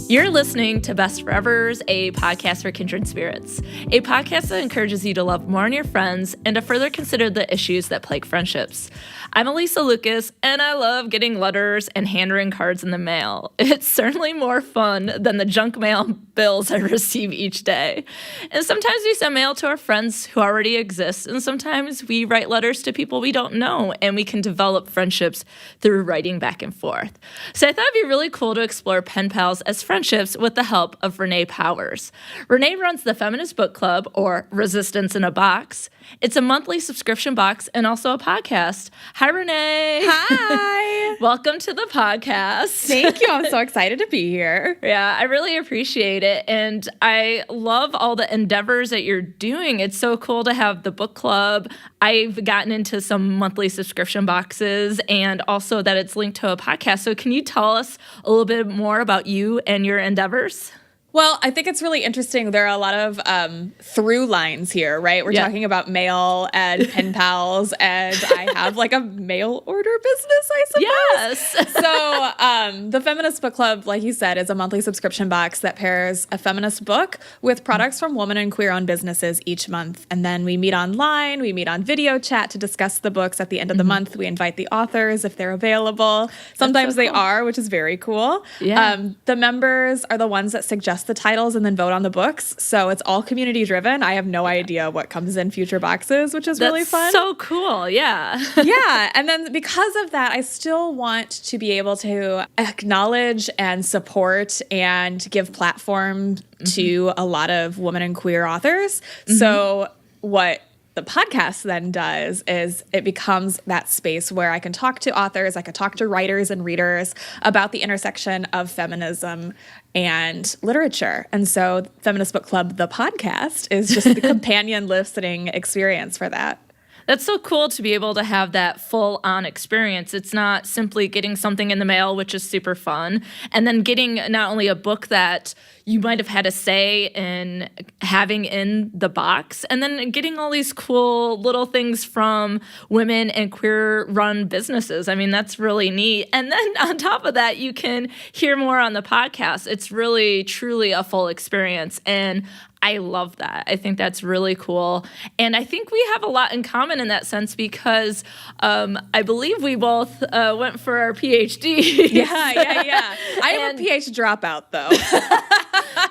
You're listening to Best Forevers, a podcast for kindred spirits, a podcast that encourages you to love more on your friends and to further consider the issues that plague friendships. I'm Alysa Lucas, and I love getting letters and handwritten cards in the mail. It's certainly more fun than the junk mail bills I receive each day. And sometimes we send mail to our friends who already exist, and sometimes we write letters to people we don't know, and we can develop friendships through writing back and forth. So I thought it'd be really cool to explore pen pals as friendships with the help of Renee Powers. Renee runs the Feminist Book Club, or Resistance in a Box. It's a monthly subscription box and also a podcast. Hi, Renee. Hi. Welcome to the podcast. Thank you. I'm so excited to be here. Yeah, I really appreciate it. And I love all the endeavors that you're doing. It's so cool to have the book club. I've gotten into some monthly subscription boxes and also that it's linked to a podcast. So can you tell us a little bit more about you and your endeavors? Well, I think it's really interesting. There are a lot of through lines here, right? We're talking about mail and pen pals, and I have like a mail order business, I suppose. Yes. So the Feminist Book Club, like you said, is a monthly subscription box that pairs a feminist book with products from women and queer-owned businesses each month. And then we meet online, we meet on video chat to discuss the books. At the end of the month, we invite the authors if they're available. Sometimes they are, which is very cool. Yeah. The members are the ones that suggest the titles and then vote on the books. So it's all community driven. I have no idea what comes in future boxes, which is really fun. So cool. Yeah. Yeah. And then because of that, I still want to be able to acknowledge and support and give platform to a lot of women and queer authors. So what the podcast then does is it becomes that space where I can talk to authors, I can talk to writers and readers about the intersection of feminism and literature. And so Feminist Book Club, the podcast, is just the companion listening experience for that. That's so cool to be able to have that full-on experience. It's not simply getting something in the mail, which is super fun, and then getting not only a book that you might have had a say in having in the box, and then getting all these cool little things from women and queer-run businesses. I mean, that's really neat. And then on top of that, you can hear more on the podcast. It's really, truly a full experience, and I love that. I think that's really cool. And I think we have a lot in common in that sense because I believe we both went for our PhD. Yeah. I am a PhD dropout, though.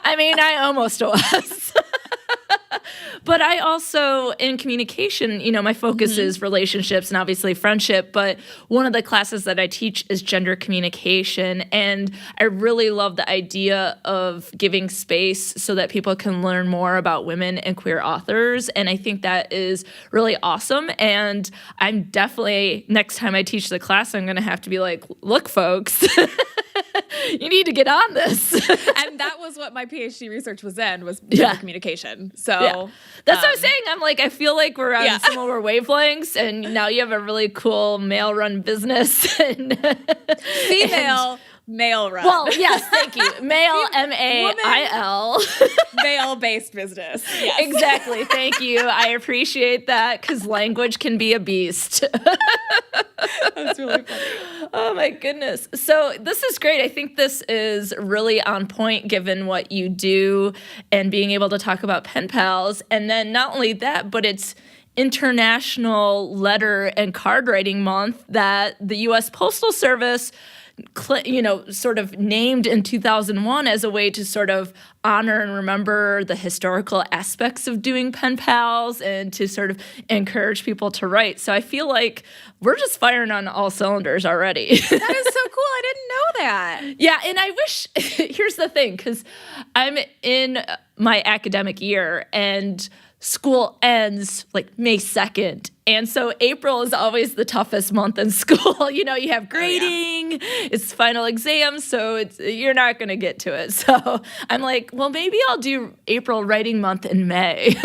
I mean, I almost was. But I also, in communication, my focus is relationships and obviously friendship, but one of the classes that I teach is gender communication, and I really love the idea of giving space so that people can learn more about women and queer authors, and I think that is really awesome, and I'm definitely, next time I teach the class, I'm going to have to be like, look, folks, you need to get on this. And that was what my PhD research was gender communication. So that's what I'm saying. I'm like, I feel like we're on similar wavelengths, and now you have a really cool mail-run business. And female mail run. Well, yes, thank you. Male, M-A-I-L. Male-based business. Yes. Exactly. Thank you. I appreciate that because language can be a beast. That's really funny. Oh, my goodness. So this is great. I think this is really on point given what you do and being able to talk about pen pals. And then not only that, but it's International Letter and Card Writing Month that the U.S. Postal Service sort of named in 2001 as a way to sort of honor and remember the historical aspects of doing pen pals and to sort of encourage people to write. So I feel like we're just firing on all cylinders already. That is so cool. I didn't know that. Yeah, and I wish, here's the thing, because I'm in my academic year and school ends like May 2nd. And so April is always the toughest month in school. You have grading, it's final exams, so you're not going to get to it. So I'm like, well, maybe I'll do April writing month in May.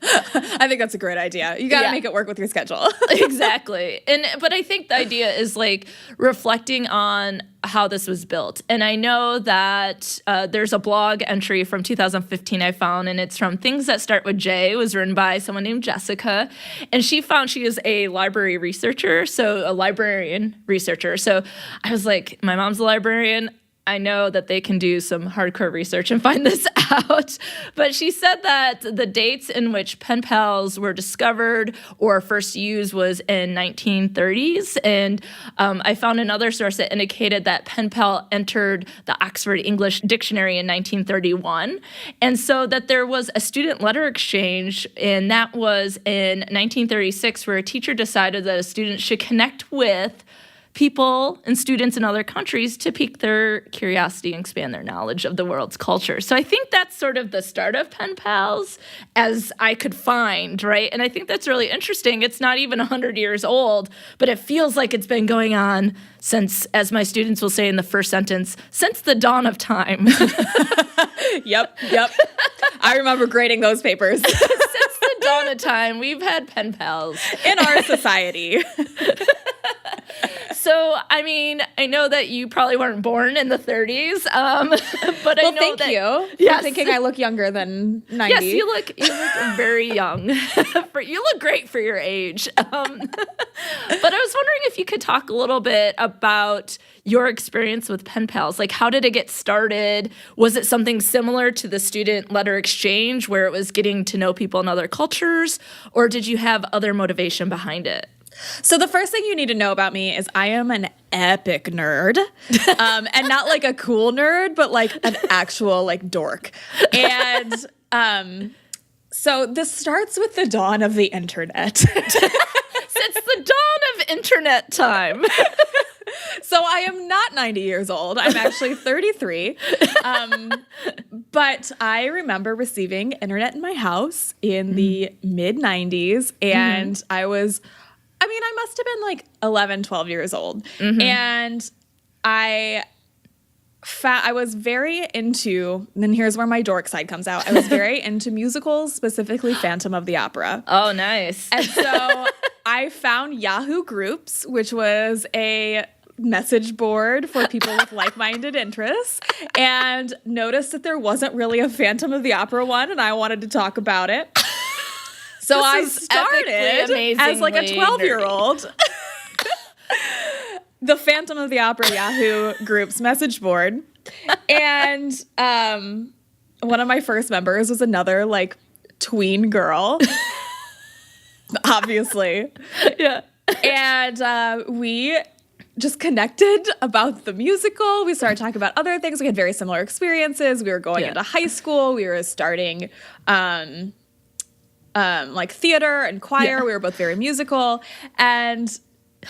I think that's a great idea. You got to make it work with your schedule. Exactly. But I think the idea is like reflecting on how this was built. And I know that there's a blog entry from 2015 I found, and it's from Things That Start With J. It was written by someone named Jessica. And she is a library researcher, so a librarian researcher. So I was like, my mom's a librarian. I know that they can do some hardcore research and find this out, but she said that the dates in which pen pals were discovered or first used was in 1930s, and I found another source that indicated that pen pal entered the Oxford English Dictionary in 1931, and so that there was a student letter exchange, and that was in 1936, where a teacher decided that a student should connect with people and students in other countries to pique their curiosity and expand their knowledge of the world's culture. So I think that's sort of the start of pen pals as I could find, right? And I think that's really interesting. It's not even 100 years old, but it feels like it's been going on since, as my students will say in the first sentence, since the dawn of time. Yep. I remember grading those papers. Since the dawn of time, we've had pen pals. In our society. So, I mean, I know that you probably weren't born in the 30s, but I know that... you. Yes. For thinking I look younger than 90. Yes, you look very young. You look great for your age. But I was wondering if you could talk a little bit about your experience with pen pals. Like, how did it get started? Was it something similar to the student letter exchange where it was getting to know people in other cultures? Or did you have other motivation behind it? So the first thing you need to know about me is I am an epic nerd, and not like a cool nerd, but like an actual like dork. And so this starts with the dawn of the internet. Since the dawn of internet time. So I am not 90 years old. I'm actually 33. But I remember receiving internet in my house in the mid-90s, and I must have been like 11, 12 years old. And I was very into, and then here's where my dork side comes out. I was very into musicals, specifically Phantom of the Opera. Oh, nice. And so I found Yahoo Groups, which was a message board for people with like-minded interests, and noticed that there wasn't really a Phantom of the Opera one, and I wanted to talk about it. So I started as like a 12-year-old the Phantom of the Opera Yahoo Group's message board. And one of my first members was another like tween girl, obviously. Yeah. And we just connected about the musical. We started talking about other things. We had very similar experiences. We were going into high school. We were starting like theater and choir. Yeah. We were both very musical, and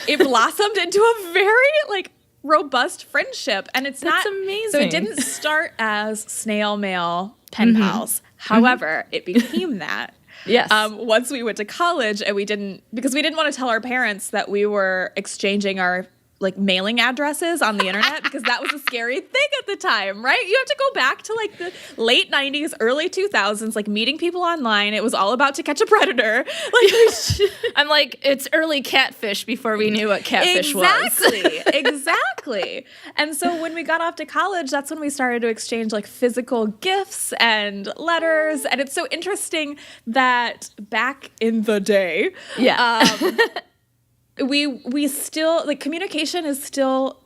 it blossomed into a very like robust friendship. And it's That's amazing. So it didn't start as snail mail pen pals. However, it became that. Yes. Once we went to college, and we didn't want to tell our parents that we were exchanging our like mailing addresses on the internet, because that was a scary thing at the time, right? You have to go back to like the late 90s, early 2000s, like meeting people online. It was all about To Catch a Predator. Like, I'm like, it's early catfish before we knew what catfish was. Exactly. And so when we got off to college, that's when we started to exchange like physical gifts and letters. And it's so interesting that back in the day, we still, like, communication is still,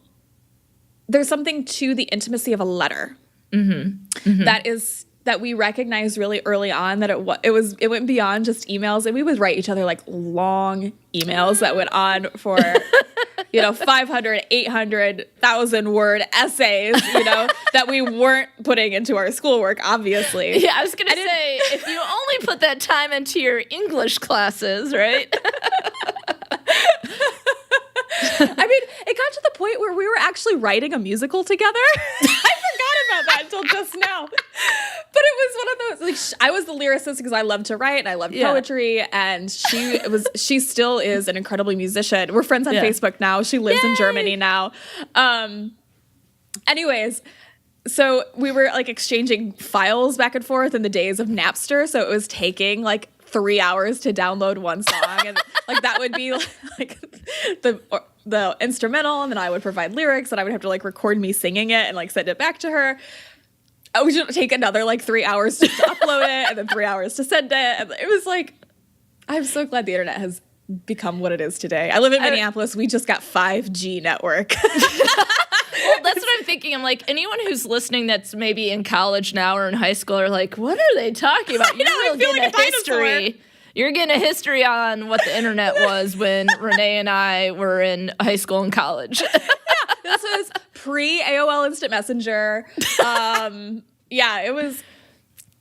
there's something to the intimacy of a letter that we recognized really early on, that it went beyond just emails, and we would write each other like long emails that went on for 500, 800, 1,000 word essays, that we weren't putting into our schoolwork, obviously. Yeah, I was gonna say, if you only put that time into your English classes, right? I mean, it got to the point where we were actually writing a musical together. I forgot about that until just now. But it was one of those, like, I was the lyricist because I loved to write and I loved poetry, and she still is an incredibly musician. We're friends on Facebook now. She lives in Germany now. Anyways, so we were like exchanging files back and forth in the days of Napster. So it was taking like 3 hours to download one song, and like that would be like the instrumental, and then I would provide lyrics, and I would have to like record me singing it and like send it back to her. I would take another like 3 hours to upload it, and then 3 hours to send it. And it was like, I'm so glad the internet has become what it is today. I live in Minneapolis. We just got 5G network. Well, that's what I'm thinking. I'm like, anyone who's listening that's maybe in college now or in high school are like, what are they talking about? I feel like a history. You're getting a history on what the internet was when Renee and I were in high school and college. This was pre-AOL Instant Messenger. It was,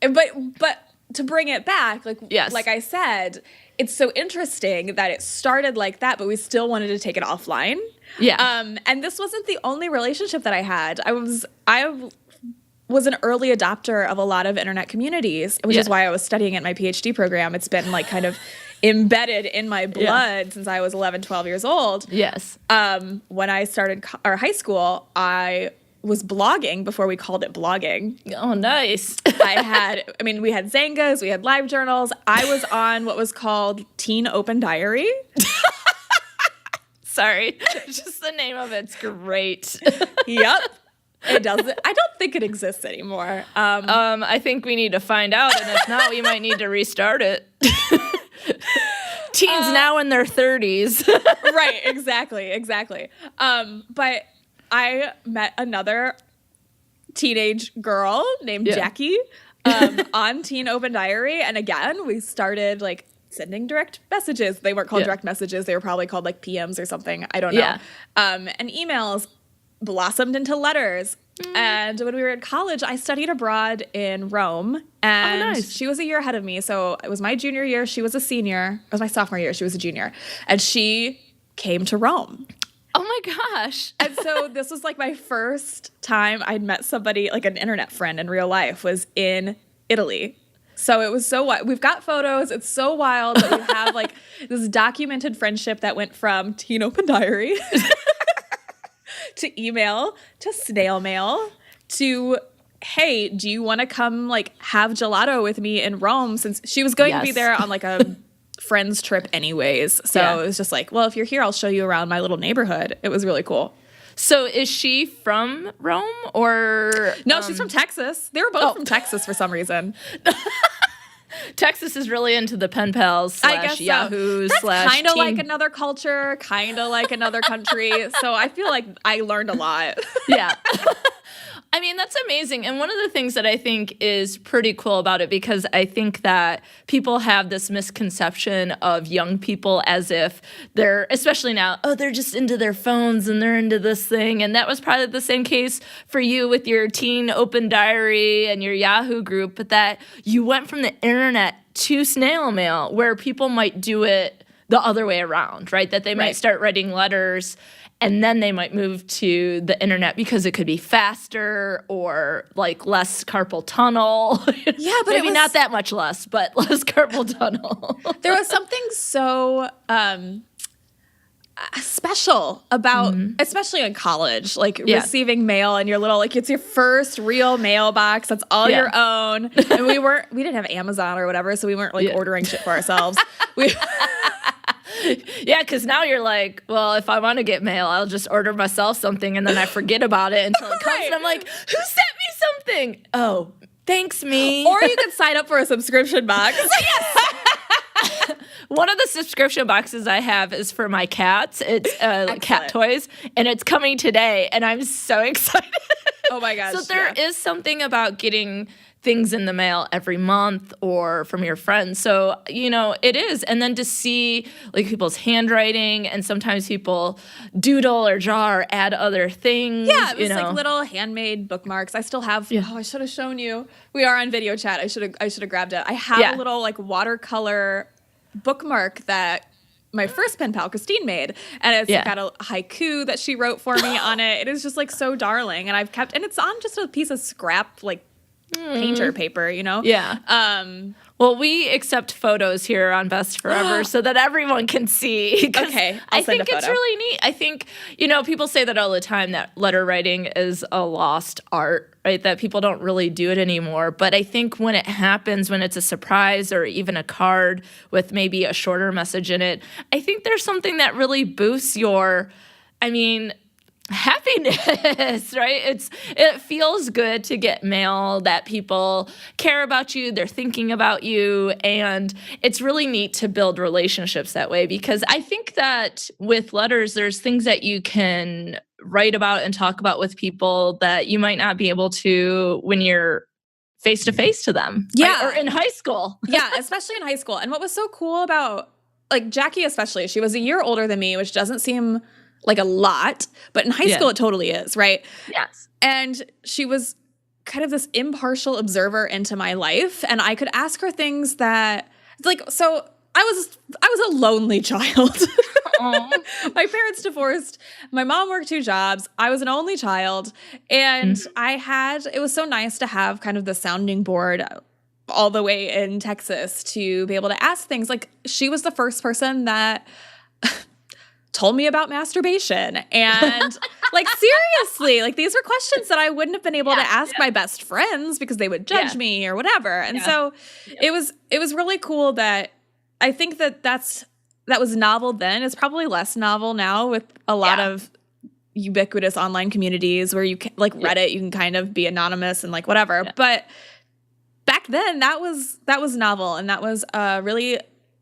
but to bring it back, like I said, it's so interesting that it started like that, but we still wanted to take it offline. Yeah. And this wasn't the only relationship that I had. I was an early adopter of a lot of internet communities, which is why I was studying at my PhD program. It's been like kind of embedded in my blood since I was 11, 12 years old. Yes. When I started high school, I was blogging before we called it blogging. Oh, nice. We had Zangas, we had live journals. I was on what was called Teen Open Diary. Sorry. Just the name of it's great. Yep. It doesn't. I don't think it exists anymore. I think we need to find out, and if not, we might need to restart it. Teens now in their 30s. Right, exactly. But I met another teenage girl named Jackie on Teen Open Diary, and again, we started like sending direct messages. They weren't called direct messages. They were probably called like PMs or something. I don't know. Yeah. And emails blossomed into letters. And when we were in college, I studied abroad in Rome, and she was a year ahead of me. So it was my junior year. She was a senior. It was my sophomore year. She was a junior. And she came to Rome. Oh my gosh. And so this was like my first time I'd met somebody, like an internet friend in real life, was in Italy. So it was so wild. We've got photos. It's so wild that we have like this documented friendship that went from Teen Open Diary to email, to snail mail, to, hey, do you want to come like have gelato with me in Rome? Since she was going to be there on like a friends trip anyways. So it was just like, well, if you're here, I'll show you around my little neighborhood. It was really cool. So is she from Rome or? No, she's from Texas. They were both from Texas for some reason. Texas is really into the pen pals / Yahoo / That's kind of like another culture, kind of like another country. So I feel like I learned a lot. Yeah. I mean, that's amazing. And one of the things that I think is pretty cool about it, because I think that people have this misconception of young people as if they're, especially now, they're just into their phones and they're into this thing. And that was probably the same case for you with your Teen Open Diary and your Yahoo group, but that you went from the internet to snail mail, where people might do it the other way around, right? That they might start writing letters and then they might move to the internet because it could be faster or like less carpal tunnel. Yeah, but maybe not that much less, but less carpal tunnel. There was something so special about, especially in college, like receiving mail and your little, like it's your first real mailbox that's all your own. And we didn't have Amazon or whatever, so we weren't like ordering shit for ourselves. Yeah, because now you're like, well, if I want to get mail, I'll just order myself something, and then I forget about it until it comes, and I'm like, who sent me something? Oh, thanks, me. Or you could sign up for a subscription box. One of the subscription boxes I have is for my cats. It's cat toys, and it's coming today, and I'm so excited. Oh my gosh. So there is something about getting things in the mail every month or from your friends. So, it is. And then to see like people's handwriting, and sometimes people doodle or draw or add other things. Yeah, it was like little handmade bookmarks. I still have, I should have shown you. We are on video chat. I should have grabbed it. I have a little like watercolor bookmark that my first pen pal, Christine, made. And it's got a haiku that she wrote for me on it. It is just like so darling. And and it's on just a piece of scrap, like painter paper, Yeah. Well, we accept photos here on Best Forever so that everyone can see. Okay, I think it's really neat. I think, people say that all the time, that letter writing is a lost art, right? That people don't really do it anymore. But I think when it happens, when it's a surprise or even a card with maybe a shorter message in it, I think there's something that really boosts your, happiness, right? It feels good to get mail that people care about you, they're thinking about you, and it's really neat to build relationships that way, because I think that with letters, there's things that you can write about and talk about with people that you might not be able to when you're face to face to them. Yeah. Or in high school. Yeah, especially in high school. And what was so cool about like Jackie especially, she was a year older than me, which doesn't seem like a lot, but in high school it totally is, right? Yes. And she was kind of this impartial observer into my life, and I could ask her things that like, so I was a lonely child. My parents divorced. My mom worked 2 jobs. I was an only child, and it was so nice to have kind of the sounding board all the way in Texas to be able to ask things. Like, she was the first person that told me about masturbation. And like, seriously, like these were questions that I wouldn't have been able to ask my best friends because they would judge me or whatever. And so it was really cool that I think that was novel then. It's probably less novel now with a lot of ubiquitous online communities where you can, like Reddit, you can kind of be anonymous and like whatever. Yeah. But back then that was novel, and that was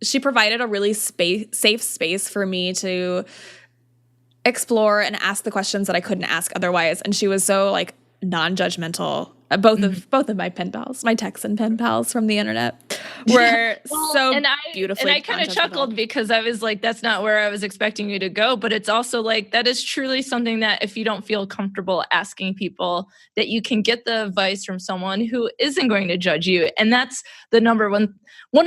she provided a really safe space for me to explore and ask the questions that I couldn't ask otherwise. And she was so like non-judgmental. Both of my pen pals, my Texan pen pals from the internet, were beautifully. And I kind of chuckled because I was like, "That's not where I was expecting you to go." But it's also like that is truly something that if you don't feel comfortable asking people, that you can get the advice from someone who isn't going to judge you, and that's one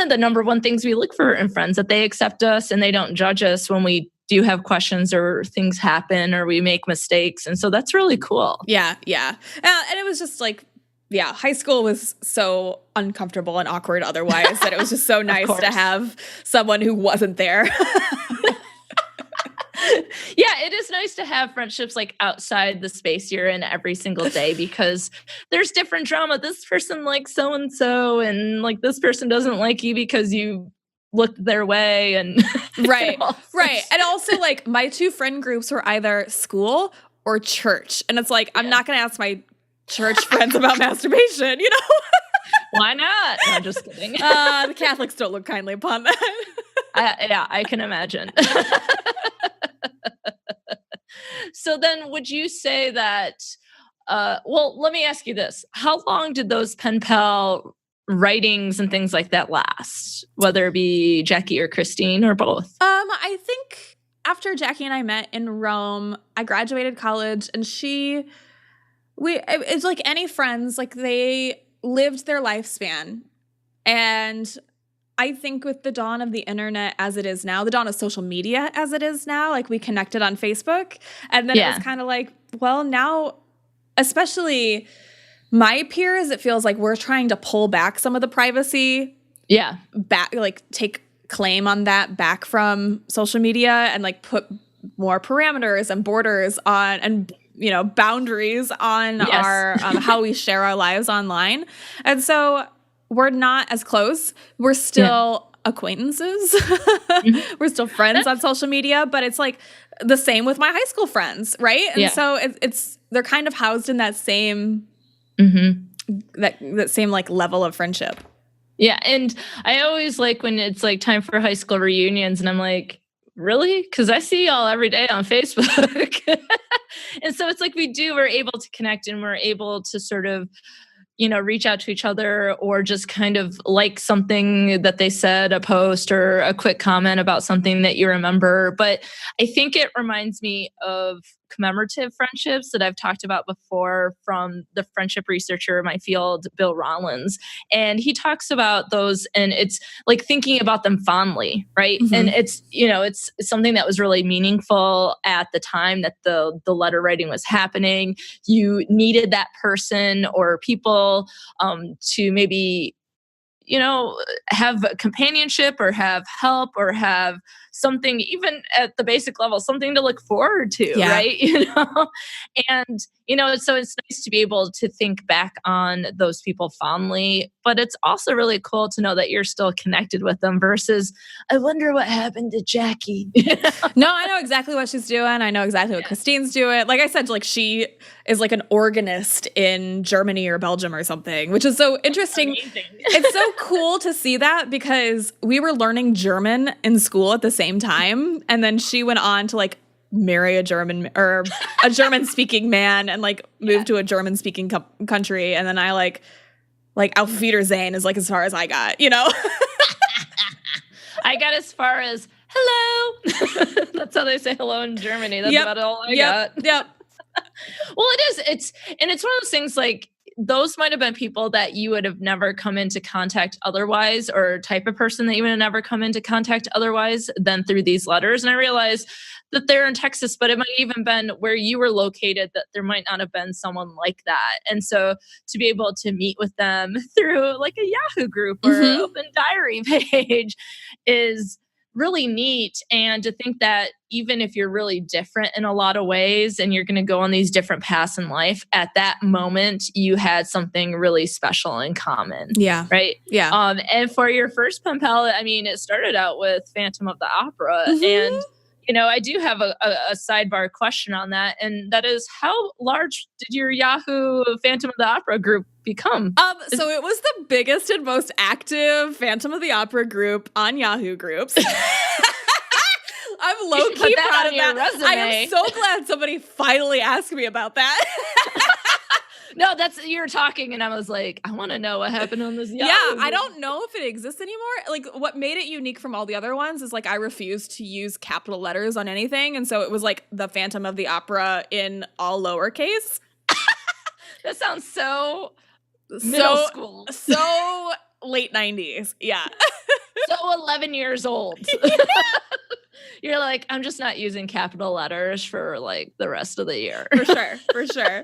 of the number one things we look for in friends, that they accept us and they don't judge us when we do have questions or things happen or we make mistakes. And so that's really cool. Yeah. Yeah. And it was just like, high school was so uncomfortable and awkward otherwise that it was just so nice to have someone who wasn't there. Yeah, it is nice to have friendships like outside the space you're in every single day, because there's different drama. This person likes so-and-so, and like this person doesn't like you because you looked their way, and right. And also like my 2 friend groups were either school or church. And it's like, I'm not going to ask my church friends about masturbation, you know? Why not? No, just kidding. The Catholics don't look kindly upon that. I can imagine. So then would you say that, well, let me ask you this. How long did those pen pal writings and things like that last, whether it be Jackie or Christine or both? I think after Jackie and I met in Rome, I graduated college, and it's like any friends, like they lived their lifespan. And I think with the dawn of the internet as it is now, the dawn of social media as it is now, like we connected on Facebook, and then it was kind of like, well, now, especially my peers, it feels like we're trying to pull back some of the privacy. Yeah. Back, like take claim on that back from social media and like put more parameters and borders on and, you know, boundaries on our how we share our lives online. And so we're not as close. We're still acquaintances. We're still friends on social media, but it's like the same with my high school friends, right? And so it's they're kind of housed in that same that same like level of friendship. Yeah, and I always like when it's like time for high school reunions, and I'm like, really? Because I see y'all every day on Facebook. And so it's like we're able to connect, and we're able to sort of, you know, reach out to each other, or just kind of like something that they said, a post or a quick comment about something that you remember. But I think it reminds me of commemorative friendships that I've talked about before from the friendship researcher in my field, Bill Rollins. And he talks about those, and it's like thinking about them fondly, right? And it's, you know, it's something that was really meaningful at the time that the letter writing was happening. You needed that person or people to maybe, you know, have companionship or have help or have something, even at the basic level, something to look forward to, right? You know, and, you know, so it's nice to be able to think back on those people fondly, but it's also really cool to know that you're still connected with them versus, I wonder what happened to Jackie. No, I know exactly what she's doing. I know exactly what Christine's doing. Like I said, like she is like an organist in Germany or Belgium or something, which is so interesting. It's so cool to see that because we were learning German in school at the same time. And then she went on to like marry a German or a German speaking man and like move to a German speaking country. And then I like Auf Wiedersehen is like as far as I got, you know? I got as far as hello. That's how they say hello in Germany. That's about all I got. Yep. Well, it is. It's one of those things like those might have been people that you would have never come into contact otherwise, or type of person that you would have never come into contact otherwise than through these letters. And I realized that they're in Texas, but it might even been where you were located that there might not have been someone like that. And so to be able to meet with them through like a Yahoo group or an open diary page is really neat. And to think that even if you're really different in a lot of ways and you're going to go on these different paths in life, at that moment, you had something really special in common. Yeah. Right? Yeah. And for your first pen pal, I mean, it started out with Phantom of the Opera. And, you know, I do have a sidebar question on that. And that is, how large did your Yahoo Phantom of the Opera group become? So it was the biggest and most active Phantom of the Opera group on Yahoo groups. I'm low-key proud of that. Resume. I am so glad somebody finally asked me about that. No, you're talking and I was like, I want to know what happened on this Yahoo. Yeah, I don't know if it exists anymore. Like, what made it unique from all the other ones is like I refused to use capital letters on anything. And so it was like the Phantom of the Opera in all lowercase. That sounds so middle school. So late 90s. Yeah. So 11 years old. You're like, I'm just not using capital letters for like the rest of the year. For sure.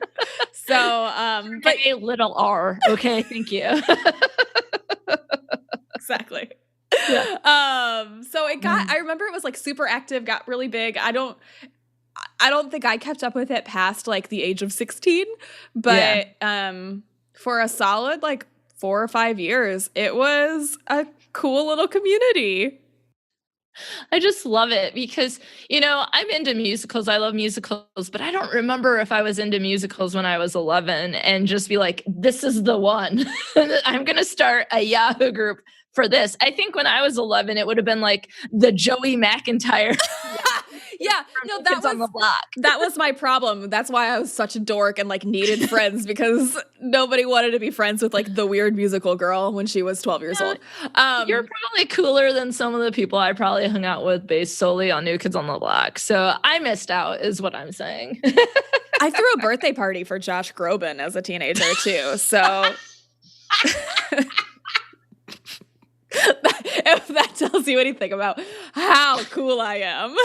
So, but a little R. Okay. Thank you. Exactly. Yeah. So it got, I remember it was like super active, got really big. I don't think I kept up with it past like the age of 16, but, for a solid like 4 or 5 years, it was a cool little community. I just love it because, you know, I'm into musicals. I love musicals, but I don't remember if I was into musicals when I was 11 and just be like, this is the one. I'm going to start a Yahoo group for this. I think when I was 11, it would have been like the Joey McIntyre. Yeah, no, on the block. That was my problem. That's why I was such a dork and like needed friends, because nobody wanted to be friends with like the weird musical girl when she was 12 years old. You're probably cooler than some of the people I probably hung out with based solely on New Kids on the Block. So I missed out is what I'm saying. I threw a birthday party for Josh Groban as a teenager too. So if that tells you anything about how cool I am.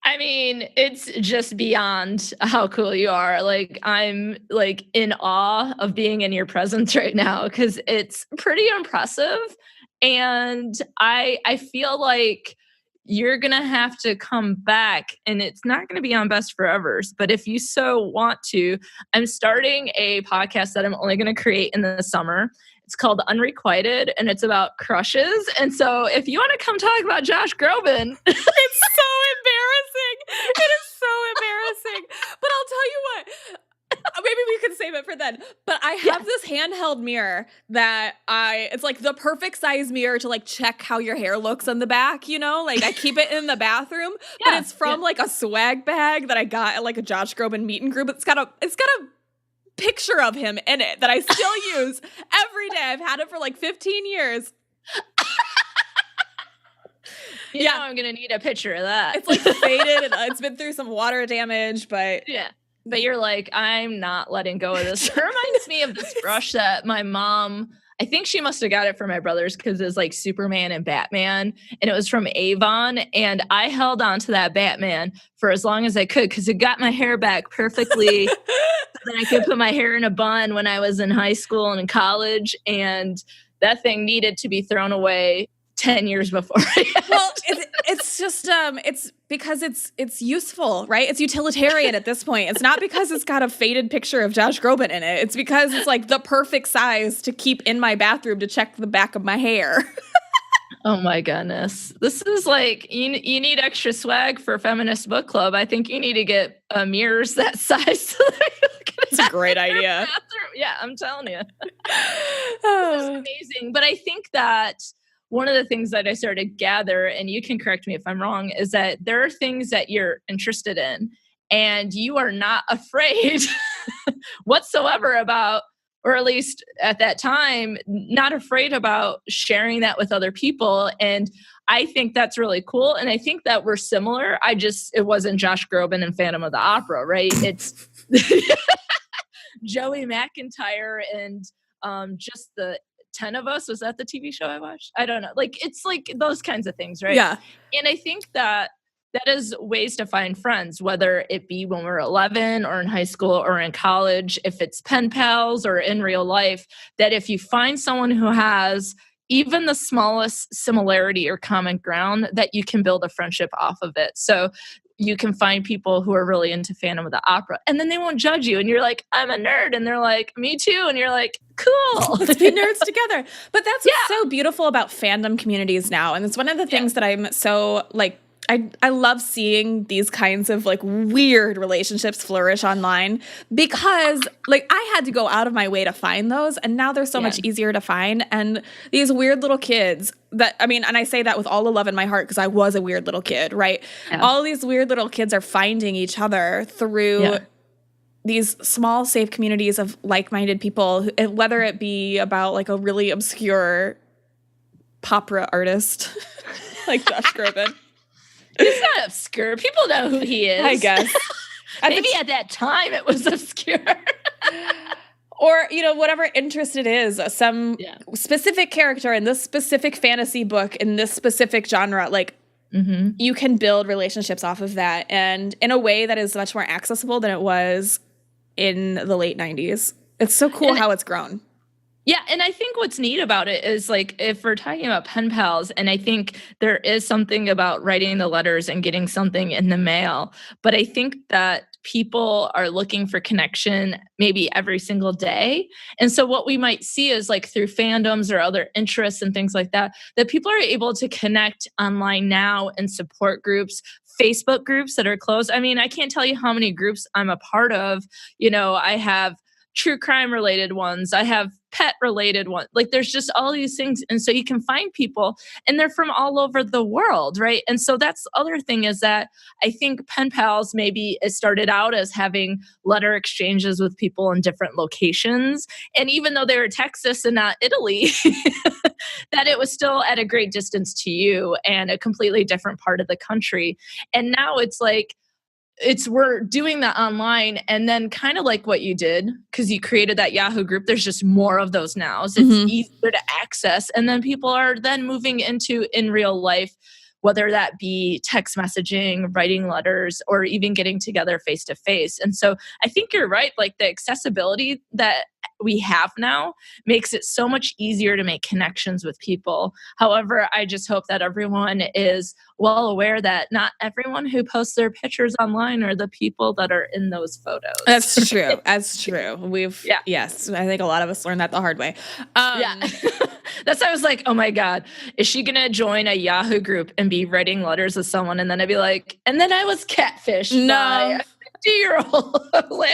I mean, it's just beyond how cool you are. Like, I'm like in awe of being in your presence right now because it's pretty impressive. And I feel like you're going to have to come back, and it's not going to be on Best Forevers. But if you so want to, I'm starting a podcast that I'm only going to create in the summer. It's called Unrequited, and it's about crushes. And so if you want to come talk about Josh Groban. It's so embarrassing. It is so embarrassing. But I'll tell you what. Maybe we could save it for then. But I have this handheld mirror that it's like the perfect size mirror to like check how your hair looks on the back, you know? Like I keep it in the bathroom, but it's from like a swag bag that I got at like a Josh Groban meet and group. It's got a picture of him in it that I still use every day. I've had it for like 15 years. You know I'm going to need a picture of that. It's like faded and it's been through some water damage, but yeah. But you're like, I'm not letting go of this. It reminds me of this brush that my mom, I think she must have got it for my brothers because it's like Superman and Batman, and it was from Avon. And I held on to that Batman for as long as I could because it got my hair back perfectly. So that I could put my hair in a bun when I was in high school and in college. And that thing needed to be thrown away 10 years before. Well, it's just it's because it's useful, right? It's utilitarian at this point. It's not because it's got a faded picture of Josh Groban in it. It's because it's like the perfect size to keep in my bathroom to check the back of my hair. Oh my goodness. This is like, you need extra swag for Feminist Book Club. I think you need to get mirrors that size. It's a great idea. Yeah, I'm telling you. This is amazing. But I think that one of the things that I started to gather, and you can correct me if I'm wrong, is that there are things that you're interested in and you are not afraid whatsoever about, or at least at that time, not afraid about sharing that with other people. And I think that's really cool. And I think that we're similar. It wasn't Josh Groban and Phantom of the Opera, right? It's Joey McIntyre and just the 10 of Us. Was that the TV show I watched? I don't know. Like, it's like those kinds of things, right? Yeah. And I think that is ways to find friends, whether it be when we're 11 or in high school or in college, if it's pen pals or in real life, that if you find someone who has even the smallest similarity or common ground, that you can build a friendship off of it. So you can find people who are really into Phantom of the Opera, and then they won't judge you. And you're like, I'm a nerd. And they're like, me too. And you're like, cool. Let's be nerds together. But that's what's so beautiful about fandom communities now. And it's one of the things that I'm so like, I love seeing these kinds of like weird relationships flourish online, because like I had to go out of my way to find those, and now they're so much easier to find. And these weird little kids that, I mean, and I say that with all the love in my heart because I was a weird little kid, right? Yeah. All these weird little kids are finding each other through these small, safe communities of like-minded people, whether it be about like a really obscure opera artist like Josh Groban. He's not obscure. People know who he is. I guess. Maybe at that time it was obscure. Or, you know, whatever interest it is, some specific character in this specific fantasy book in this specific genre, like you can build relationships off of that, and in a way that is much more accessible than it was in the late 90s. It's so cool how it's grown. Yeah, and I think what's neat about it is, like, if we're talking about pen pals, and I think there is something about writing the letters and getting something in the mail, but I think that people are looking for connection maybe every single day. And so what we might see is, like, through fandoms or other interests and things like that, that people are able to connect online now in support groups, Facebook groups that are closed. I mean, I can't tell you how many groups I'm a part of. You know, I have true crime related ones. I have pet related ones. Like, there's just all these things. And so you can find people, and they're from all over the world, right? And so that's the other thing, is that I think pen pals, maybe it started out as having letter exchanges with people in different locations. And even though they were Texas and not Italy, that it was still at a great distance to you and a completely different part of the country. And now it's like, we're doing that online, and then kind of like what you did, because you created that Yahoo group, there's just more of those now. So it's easier to access. And then people are then moving into in real life, whether that be text messaging, writing letters, or even getting together face to face. And so I think you're right. Like, the accessibility that we have now makes it so much easier to make connections with people. However, I just hope that everyone is well aware that not everyone who posts their pictures online are the people that are in those photos. That's true. That's true. Yes, I think a lot of us learned that the hard way. That's why I was like, oh my God, is she going to join a Yahoo group and be writing letters with someone? And then I'd be like, and then I was catfished by a 50-year-old. Like,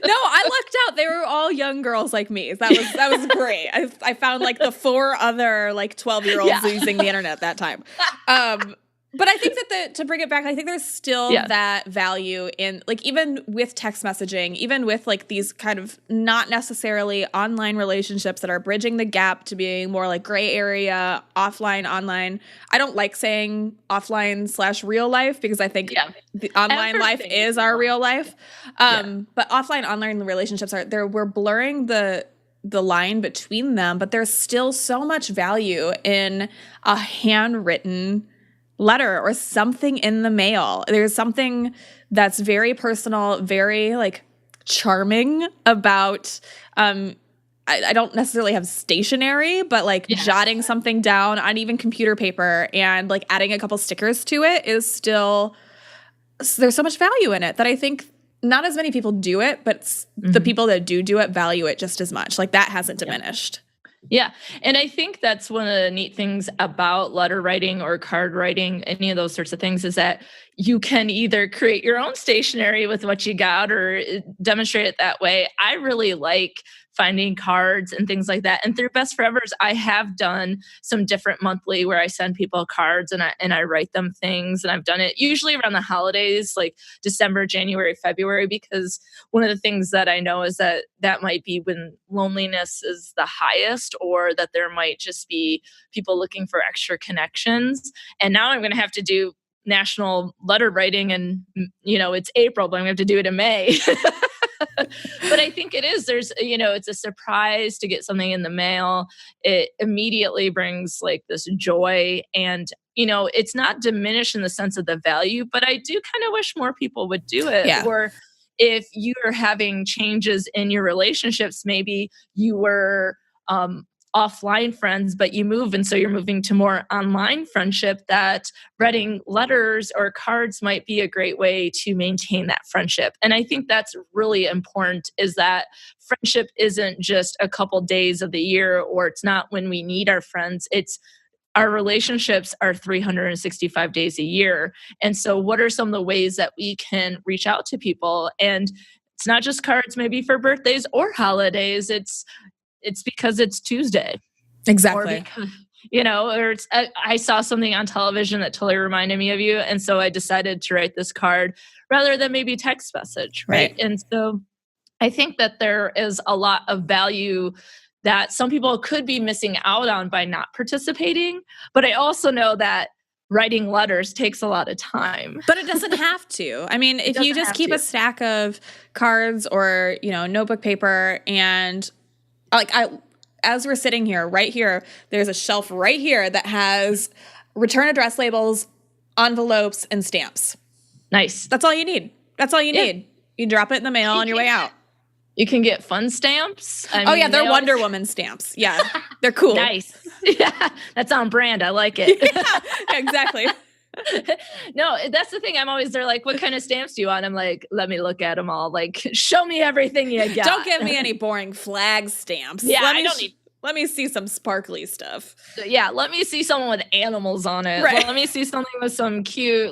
No, I lucked out. They were all young girls like me. That was great. I found like the 4 other like 12-year-olds using the internet that time. But I think that to bring it back, I think there's still that value in, like, even with text messaging, even with like these kind of not necessarily online relationships that are bridging the gap to being more like gray area, offline, online. I don't like saying offline/real life, because I think the online life is our real life. But offline, online relationships we're blurring the line between them, but there's still so much value in a handwritten letter or something in the mail. There's something that's very personal, very like charming about I don't necessarily have stationery, but like jotting something down on even computer paper and like adding a couple stickers to it is still, there's so much value in it that I think not as many people do it, but the people that do it value it just as much. Like, that hasn't diminished. Yeah. And I think that's one of the neat things about letter writing or card writing, any of those sorts of things, is that you can either create your own stationery with what you got or demonstrate it that way. I really like finding cards and things like that. And through Best Forevers, I have done some different monthly where I send people cards and I write them things. And I've done it usually around the holidays, like December, January, February, because one of the things that I know is that might be when loneliness is the highest, or that there might just be people looking for extra connections. And now I'm going to have to do national letter writing, and it's April, but I'm going to have to do it in May. But I think it's a surprise to get something in the mail. It immediately brings like this joy, and it's not diminished in the sense of the value, but I do kind of wish more people would do it. Yeah. Or if you're having changes in your relationships, maybe you were offline friends, but you move, and so you're moving to more online friendship, that writing letters or cards might be a great way to maintain that friendship. And I think that's really important, is that friendship isn't just a couple days of the year, or it's not when we need our friends. It's our relationships are 365 days a year. And so what are some of the ways that we can reach out to people? And it's not just cards, maybe for birthdays or holidays. It's because it's Tuesday. Exactly. Or because, I saw something on television that totally reminded me of you. And so I decided to write this card rather than maybe text message. Right. And so I think that there is a lot of value that some people could be missing out on by not participating. But I also know that writing letters takes a lot of time. But it doesn't have to. I mean, if you just keep a stack of cards or, notebook paper, and as we're sitting here, right here, there's a shelf right here that has return address labels, envelopes, and stamps. Nice. That's all you need. That's all you need. You drop it in the mail on your way out. You can get fun stamps. They're Wonder Woman stamps. Yeah, they're cool. Nice. Yeah, that's on brand. I like it. Yeah, exactly. No, that's the thing. They're like, what kind of stamps do you want? I'm like, let me look at them all. Like, show me everything you got. Don't give me any boring flag stamps. Yeah, I don't need. Let me see some sparkly stuff. Yeah, let me see someone with animals on it. Right. Well, let me see something with some cute,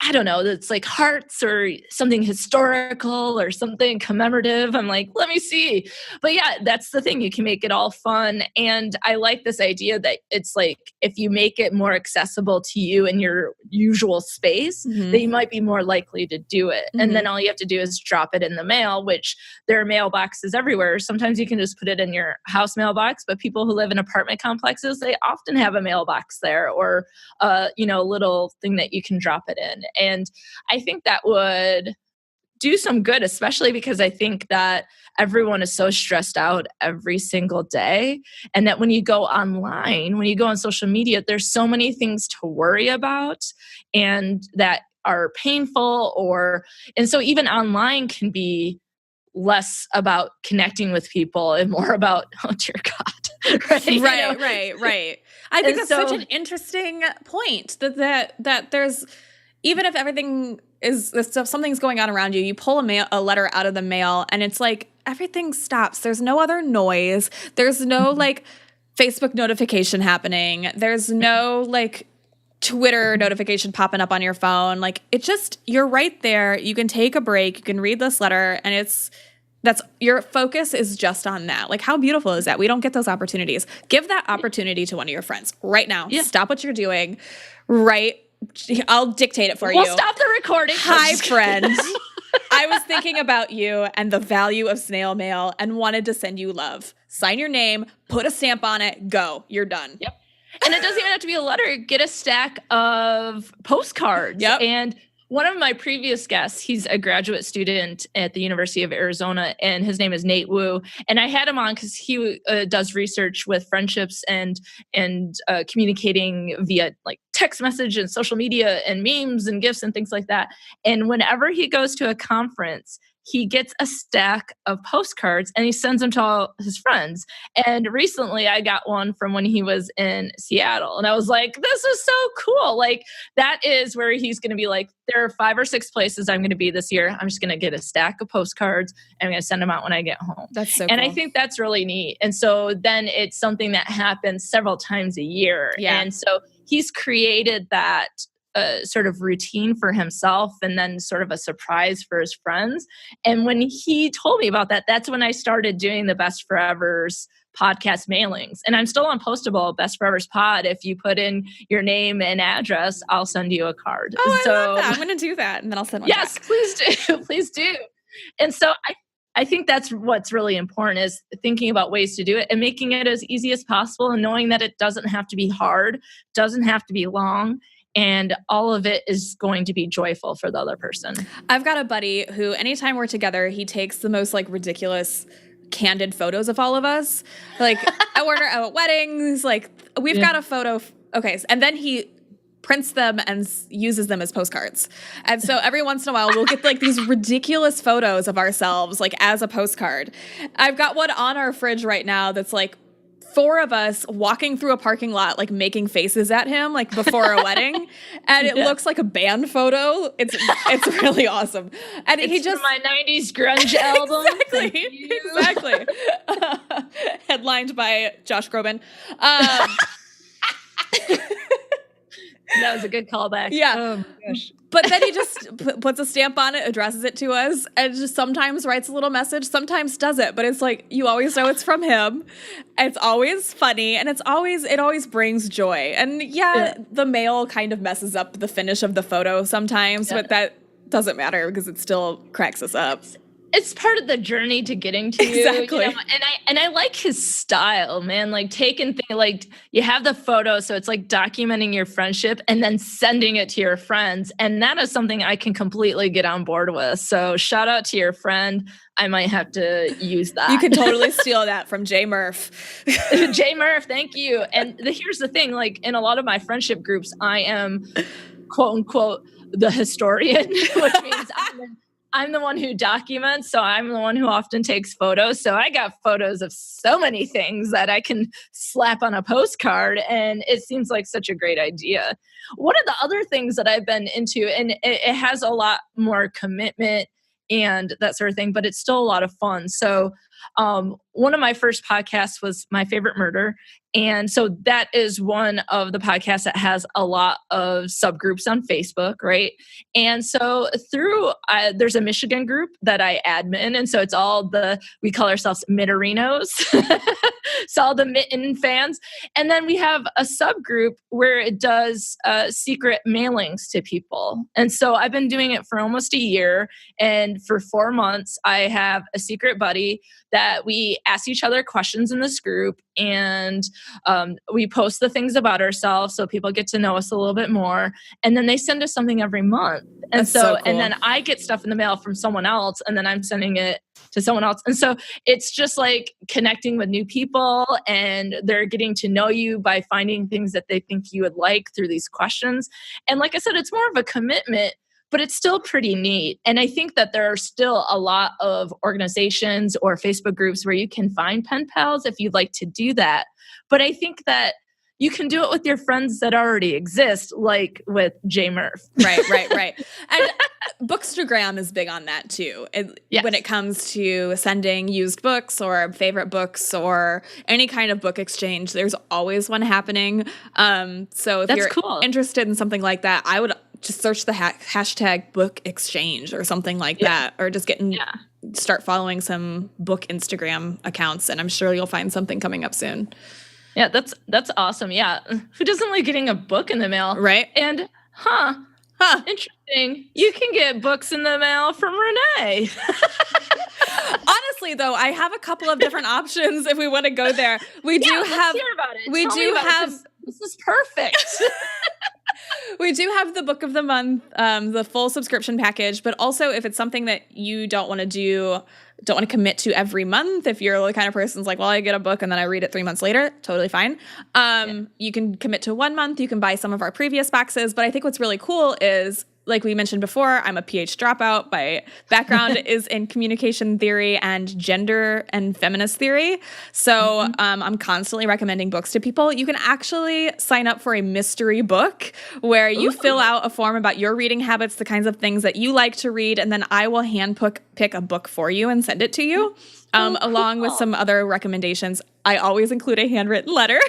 I don't know, that's like hearts or something historical or something commemorative. I'm like, let me see. But yeah, that's the thing. You can make it all fun. And I like this idea that it's like, if you make it more accessible to you in your usual space, then you might be more likely to do it. And then all you have to do is drop it in the mail, which there are mailboxes everywhere. Sometimes you can just put it in your house mailbox, but people who live in apartment complexes, they often have a mailbox there, or a little thing that you can drop it in. And I think that would do some good, especially because I think that everyone is so stressed out every single day. And that when you go online, when you go on social media, there's so many things to worry about and that are painful, and so even online can be less about connecting with people and more about, oh dear God. Right. I think that's such an interesting point that there's, even if everything is, if something's going on around you, you pull a letter out of the mail and it's like everything stops. There's no other noise. There's no Facebook notification happening. There's no Twitter notification popping up on your phone. You're right there. You can take a break. You can read this letter, and that's your focus is just on that. How beautiful is that? We don't get those opportunities. Give that opportunity to one of your friends right now. Yeah. Stop what you're doing. I'll dictate it for you. We'll stop the recording. Hi, friend. I was thinking about you and the value of snail mail and wanted to send you love. Sign your name, put a stamp on it, go. You're done. Yep. And it doesn't even have to be a letter. Get a stack of postcards. Yep. And one of my previous guests, he's a graduate student at the University of Arizona, and his name is Nate Wu. And I had him on because he does research with friendships and communicating via text message and social media and memes and gifts and things like that. And whenever he goes to a conference, he gets a stack of postcards and he sends them to all his friends. And recently I got one from when he was in Seattle. And I was like, this is so cool. That is where he's going to be there are 5 or 6 places I'm going to be this year. I'm just going to get a stack of postcards and I'm going to send them out when I get home. That's so And cool. I think that's really neat. And so then it's something that happens several times a year. Yeah. And so he's created that a sort of routine for himself and then sort of a surprise for his friends. And when he told me about that, that's when I started doing the Best Forevers podcast mailings. And I'm still on Postable, Best Forevers Pod. If you put in your name and address, I'll send you a card. Oh, I love that. I'm going to do that. And then I'll send one Yes, back. please do. Please do. And so I think that's what's really important, is thinking about ways to do it and making it as easy as possible, and knowing that it doesn't have to be hard, doesn't have to be long, and all of it is going to be joyful for the other person. I've got a buddy who, anytime we're together, he takes the most like ridiculous candid photos of all of us. Like at weddings, like we've got a photo. Okay. And then he prints them and uses them as postcards. And so every once in a while we'll get like these ridiculous photos of ourselves, like as a postcard. I've got one on our fridge right now that's like 4 of us walking through a parking lot, like making faces at him, like before a wedding. And it looks like a band photo. It's really awesome. And it's he just from my 90s grunge album. Exactly. Headlined by Josh Groban. That was a good callback. Yeah. Oh my gosh. But then he just puts a stamp on it, addresses it to us, and just sometimes writes a little message, sometimes doesn't. But it's like, you always know it's from him. It's always funny, and it always brings joy. And the mail kind of messes up the finish of the photo sometimes, but that doesn't matter because it still cracks us up. It's part of the journey to getting to you. Exactly. You know? And I like his style, man. Like like you have the photo, so it's like documenting your friendship and then sending it to your friends. And that is something I can completely get on board with. So shout out to your friend. I might have to use that. You can totally steal that from J Murph. J Murph, thank you. And here's the thing, like in a lot of my friendship groups, I am quote unquote the historian, which means I'm the one who documents, so I'm the one who often takes photos. So I got photos of so many things that I can slap on a postcard, and it seems like such a great idea. One of the other things that I've been into, and it has a lot more commitment and that sort of thing, but it's still a lot of fun. So one of my first podcasts was My Favorite Murder. And so that is one of the podcasts that has a lot of subgroups on Facebook, right? And so there's a Michigan group that I admin. And so it's all we call ourselves Mitterinos. So all the Mitten fans. And then we have a subgroup where it does secret mailings to people. And so I've been doing it for almost a year. And for 4 months, I have a secret buddy that we ask each other questions in this group, and we post the things about ourselves so people get to know us a little bit more, and then they send us something every month. And That's so cool. And then I get stuff in the mail from someone else, and then I'm sending it to someone else. And so it's just like connecting with new people, and they're getting to know you by finding things that they think you would like through these questions. And like I said, it's more of a commitment, but it's still pretty neat. And I think that there are still a lot of organizations or Facebook groups where you can find pen pals if you'd like to do that. But I think that you can do it with your friends that already exist, like with J Murph. Right. And Bookstagram is big on that too. Yes. When it comes to sending used books or favorite books or any kind of book exchange, there's always one happening. So if you're interested in something like that, I would just search the hashtag book exchange or something like that, or just start following some book Instagram accounts, and I'm sure you'll find something coming up soon. Yeah, that's awesome. Yeah. Who doesn't like getting a book in the mail? Right. And interesting. You can get books in the mail from Renee. Honestly, though, I have a couple of different options if we want to go there. Let's hear about it. This is perfect. We do have the book of the month, the full subscription package, but also if it's something that you don't want to commit to every month, if you're the kind of person who's like, well, I get a book and then I read it 3 months later, totally fine. You can commit to 1 month. You can buy some of our previous boxes. But I think what's really cool is, like we mentioned before, I'm a PhD dropout. My background is in communication theory and gender and feminist theory. So I'm constantly recommending books to people. You can actually sign up for a mystery book where you fill out a form about your reading habits, the kinds of things that you like to read, and then I will pick a book for you and send it to you, along with some other recommendations. I always include a handwritten letter.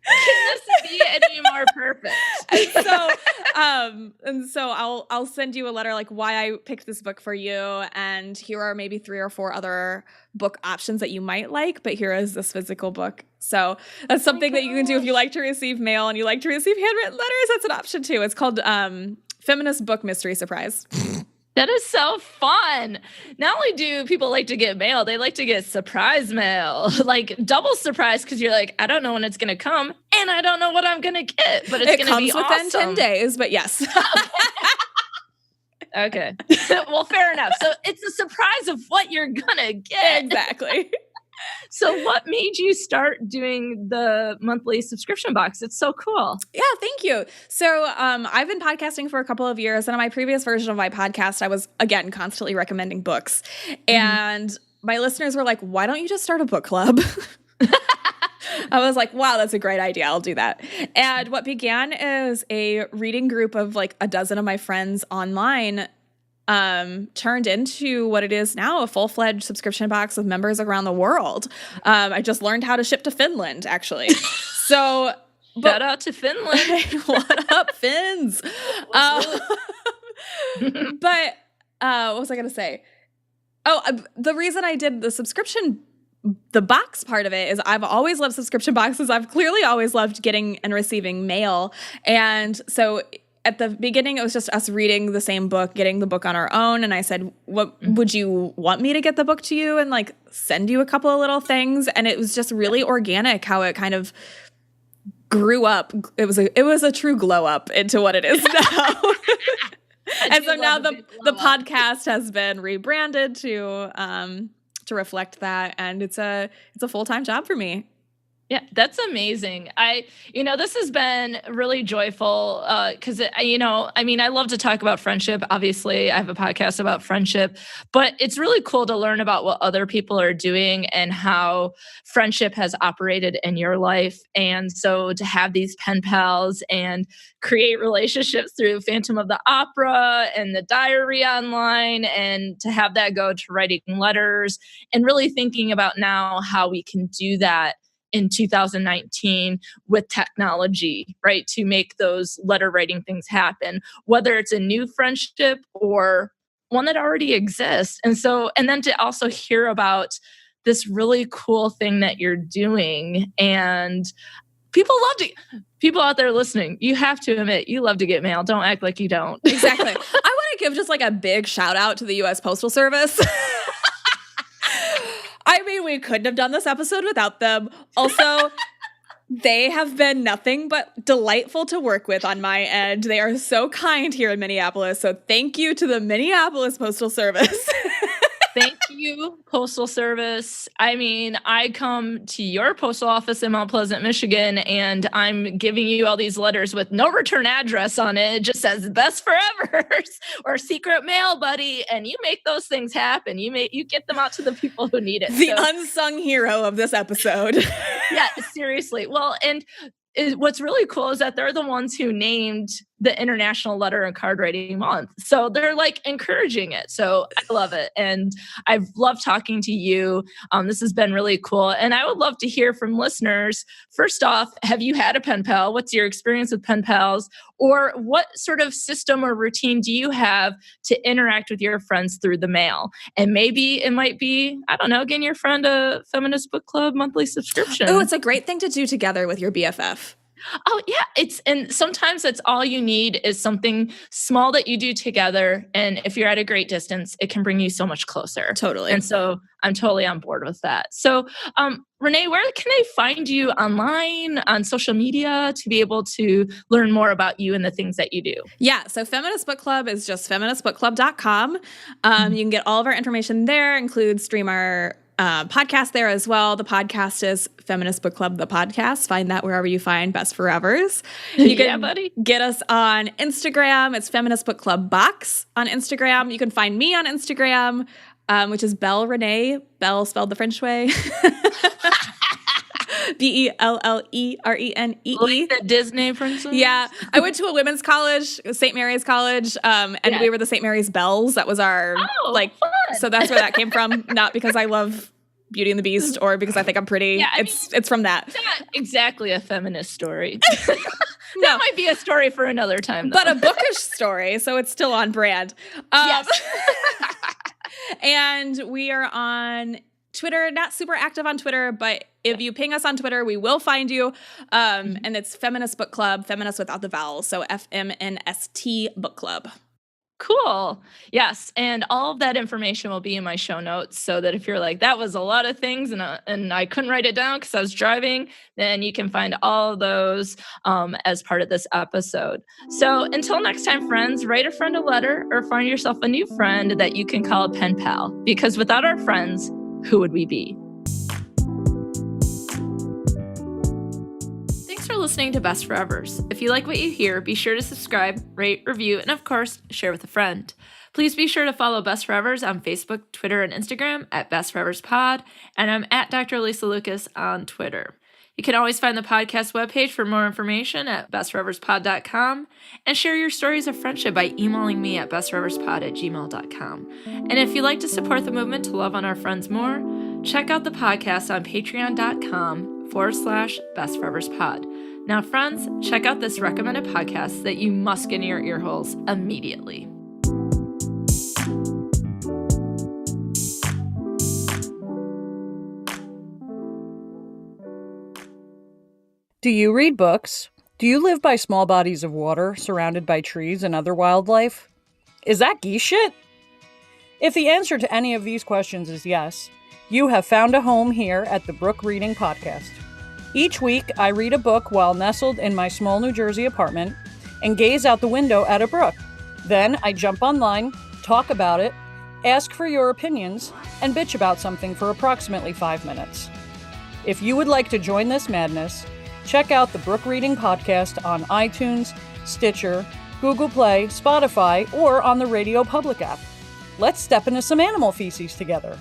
Can this be any more perfect? And so I'll send you a letter like why I picked this book for you, and here are maybe 3 or 4 other book options that you might like, but here is this physical book. So that's something that you can do if you like to receive mail and you like to receive handwritten letters. That's an option too. It's called Feminist Book Mystery Surprise. That is so fun. Not only do people like to get mail, they like to get surprise mail, like double surprise, because you're like, I don't know when it's going to come and I don't know what I'm going to get, but it's going to be awesome. It comes within 10 days, but yes. Okay. Well, fair enough. So it's a surprise of what you're going to get. Exactly. So what made you start doing the monthly subscription box? It's so cool. Yeah, thank you. So I've been podcasting for a couple of years, and on my previous version of my podcast, I was, again, constantly recommending books. And my listeners were like, why don't you just start a book club? I was like, wow, that's a great idea. I'll do that. And what began as a reading group of like a dozen of my friends online turned into what it is now, a full-fledged subscription box with members around the world. I just learned how to ship to Finland, actually. So shout out to Finland. What up, Finns? But what was I going to say? The reason I did the box part of it is I've always loved subscription boxes. I've clearly always loved getting and receiving mail. And so at the beginning, it was just us reading the same book, getting the book on our own. And I said, what would you want me to get the book to you and like send you a couple of little things? And it was just really organic how it kind of grew up. It was a true glow up into what it is now. And so now the podcast has been rebranded to reflect that. And it's a full-time job for me. Yeah, that's amazing. This has been really joyful because, I love to talk about friendship. Obviously, I have a podcast about friendship, but it's really cool to learn about what other people are doing and how friendship has operated in your life. And so to have these pen pals and create relationships through Phantom of the Opera and the diary online, and to have that go to writing letters and really thinking about now how we can do that in 2019 with technology, right? To make those letter writing things happen, whether it's a new friendship or one that already exists. And then to also hear about this really cool thing that you're doing. And people out there listening, you have to admit, you love to get mail. Don't act like you don't. Exactly. I want to give just like a big shout out to the U.S. Postal Service. I mean, we couldn't have done this episode without them. Also, they have been nothing but delightful to work with on my end. They are so kind here in Minneapolis. So thank you to the Minneapolis Postal Service. Thank you, Postal Service. I mean, I come to your postal office in Mount Pleasant, Michigan, and I'm giving you all these letters with no return address on it. It just says best forever or secret mail, buddy. And you make those things happen. You get them out to the people who need it. The unsung hero of this episode. Yeah, seriously. Well, and what's really cool is that they're the ones who named the International Letter and Card Writing Month. So they're like encouraging it. So I love it. And I've loved talking to you. This has been really cool. And I would love to hear from listeners. First off, have you had a pen pal? What's your experience with pen pals? Or what sort of system or routine do you have to interact with your friends through the mail? And maybe it might be, I don't know, getting your friend a Feminist Book Club monthly subscription. Oh, it's a great thing to do together with your BFF. Oh, yeah. And sometimes that's all you need is something small that you do together. And if you're at a great distance, it can bring you so much closer. Totally. And so I'm totally on board with that. So, Renee, where can they find you online, on social media, to be able to learn more about you and the things that you do? Yeah. So Feminist Book Club is just feministbookclub.com. You can get all of our information there, include stream our podcast there as well. The podcast is Feminist Book Club, the podcast. Find that wherever you find Best Forevers. You can get us on Instagram. It's Feminist Book Club Box on Instagram. You can find me on Instagram, which is Belle Renee. Belle spelled the French way. Bellerenee. Like the Disney princess? Yeah. I went to a women's college, St. Mary's College, and we were the St. Mary's Bells. That was our, fun. So that's where that came from. Not because I love Beauty and the Beast or because I think I'm pretty. Yeah, it's from that. It's not exactly a feminist story. That might be a story for another time, though. But a bookish story, so it's still on brand. Yes. And we are on Twitter, not super active on Twitter, but if you ping us on Twitter, we will find you. And it's Feminist Book Club, Feminist without the vowels, so FMNST Book Club. Cool. Yes. And all of that information will be in my show notes so that if you're like, that was a lot of things and I couldn't write it down because I was driving, then you can find all of those as part of this episode. So until next time, friends, write a friend a letter or find yourself a new friend that you can call a pen pal, because without our friends, who would we be? Thanks for listening to Best Forevers. If you like what you hear, be sure to subscribe, rate, review, and of course, share with a friend. Please be sure to follow Best Forevers on Facebook, Twitter, and Instagram at Best Forevers Pod, and I'm at Dr. Alysa Lucas on Twitter. You can always find the podcast webpage for more information at bestforeverspod.com and share your stories of friendship by emailing me at bestforeverspod@gmail.com. And if you'd like to support the movement to love on our friends more, check out the podcast on patreon.com/bestforeverspod. Now, friends, check out this recommended podcast that you must get in your ear holes immediately. Do you read books? Do you live by small bodies of water surrounded by trees and other wildlife? Is that geese shit? If the answer to any of these questions is yes, you have found a home here at the Brook Reading Podcast. Each week, I read a book while nestled in my small New Jersey apartment and gaze out the window at a brook. Then I jump online, talk about it, ask for your opinions, and bitch about something for approximately 5 minutes. If you would like to join this madness, check out the Brook Reading Podcast on iTunes, Stitcher, Google Play, Spotify, or on the Radio Public app. Let's step into some animal feces together.